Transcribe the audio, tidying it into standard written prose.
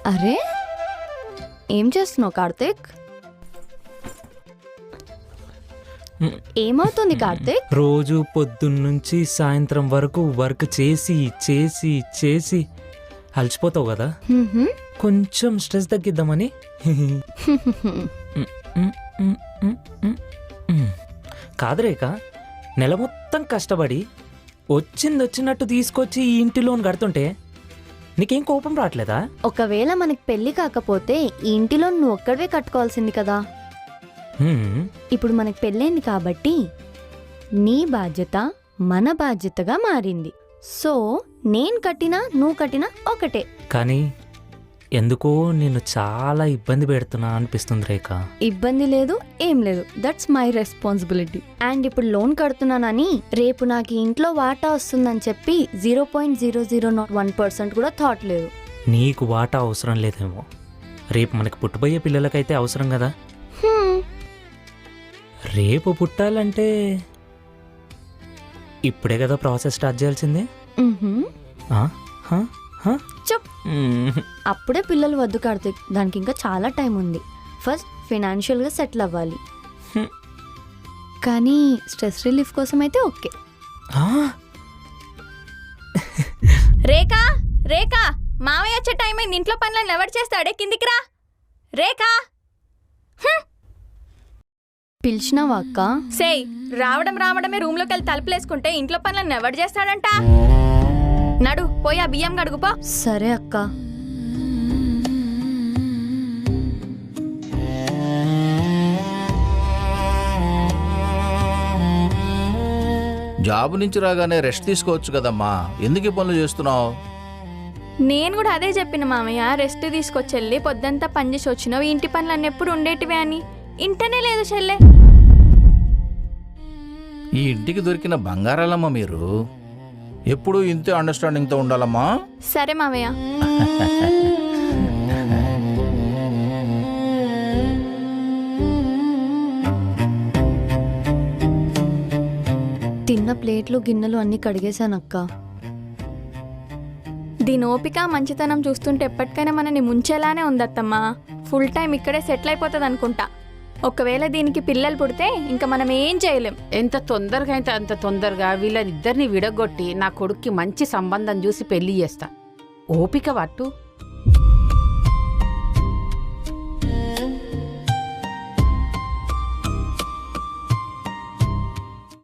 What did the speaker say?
అరే ఏం చేస్తున్నావు కార్తీక్? ఏమవుతుంది కార్తీక్? రోజు పొద్దున్నుంచి సాయంత్రం వరకు వర్క్ చేసి చేసి చేసి అలసిపోతావు కదా, కొంచెం స్ట్రెస్ తగ్గిద్దామని. కాదురేక, నెల మొత్తం కష్టపడి వచ్చినట్టు తీసుకొచ్చి ఈ ఇంటి లోన్ కడుతుంటే నీకేం కోపం రావట్లేదా? ఒకవేళ మనకి పెళ్లి కాకపోతే ఈ ఇంటిలో నువ్వు ఒక్కడవే కట్టుకోవాల్సింది కదా. ఇప్పుడు మనకి పెళ్ళైంది కాబట్టి నీ బాధ్యత మన బాధ్యతగా మారింది. సో నేను కట్టినా నువ్వు కట్టినా ఒకటే. కానీ ఎందుకో నేను చాలా ఇబ్బంది పెడుతున్నా అనిపిస్తుంది రేఖ. ఇబ్బంది లేదు, ఏం లేదు. That's my responsibility. అండ్ ఇప్పుడు లోన్ కడుతున్నానని రేపు నాకు ఇంట్లో వాటా వస్తుందని చెప్పి 0.0001% కూడా థాట్ లేదు. నీకు వాటా అవసరం లేదేమో, రేపు మనకి పుట్టబోయే పిల్లలకైతే అవసరం కదా. రేపు పుట్టాలంటే ఇప్పుడే కదా ప్రాసెస్ స్టార్ట్ చేయాల్సిందే. చెప్ అప్పుడే పిల్లలు వద్దు కార్తీక్, దానికి ఇంకా చాలా టైం ఉంది. ఫస్ట్ ఫైనాన్షియల్గా సెటిల్ అవ్వాలి. కానీ స్ట్రెస్ రిలీఫ్ కోసం అయితే ఓకే. రేఖా రేఖా, మావయ్య వచ్చే టైం అయింది, ఇంట్లో పనులను ఎవరు చేస్తాడే? కిందికి రా రేఖా. పిలిచినావా అక్క? సేయ్, రావడమే రూమ్లోకి వెళ్ళి తలుపులేసుకుంటే ఇంట్లో పనులను ఎవరు చేస్తాడంట? నడు పోయి ఆ బియ్యం గడుగుపో. సరే అక్క. జాబ్ నుంచి రాగానే రెస్ట్ తీసుకోవచ్చు కదమ్మా, ఎందుకు ఈ పనులు చేస్తున్నావు? నేను కూడా అదే చెప్పిన మామయ్య, రెస్ట్ తీసుకొచ్చెళ్ళి పొద్దంతా పని చేసి వచ్చినావు, ఇంటి పనులన్నీ ఎప్పుడు ఉండేటివే అని. ఇంటనే లేదు చెల్లె. ఈ ఇంటికి దొరికిన బంగారాలమ్మా మీరు, ఎప్పుడూ ఇంతే అండర్స్టాండింగ్తో ఉండాలమ్మా. సరే మామయ్య. తిన్న ప్లేట్లు గిన్నెలు అన్ని కడిగేశానక్క. దీని ఓపిక మంచితనం చూస్తుంటే ఎప్పటికైనా మనని ముంచేలానే ఉందత్తమ్మా. ఫుల్ టైం ఇక్కడే సెటిల్ అయిపోతుంది అనుకుంటా. ఒకవేళ దీనికి పిల్లలు పుడితే ఇంకా మనం ఏం చేయలేం. ఎంత తొందరగా అయితే అంత తొందరగా వీళ్ళనిద్దరిని విడగొట్టి నా కొడుక్కి మంచి సంబంధం చూసి పెళ్లి చేస్తా. ఓపిక పట్టు.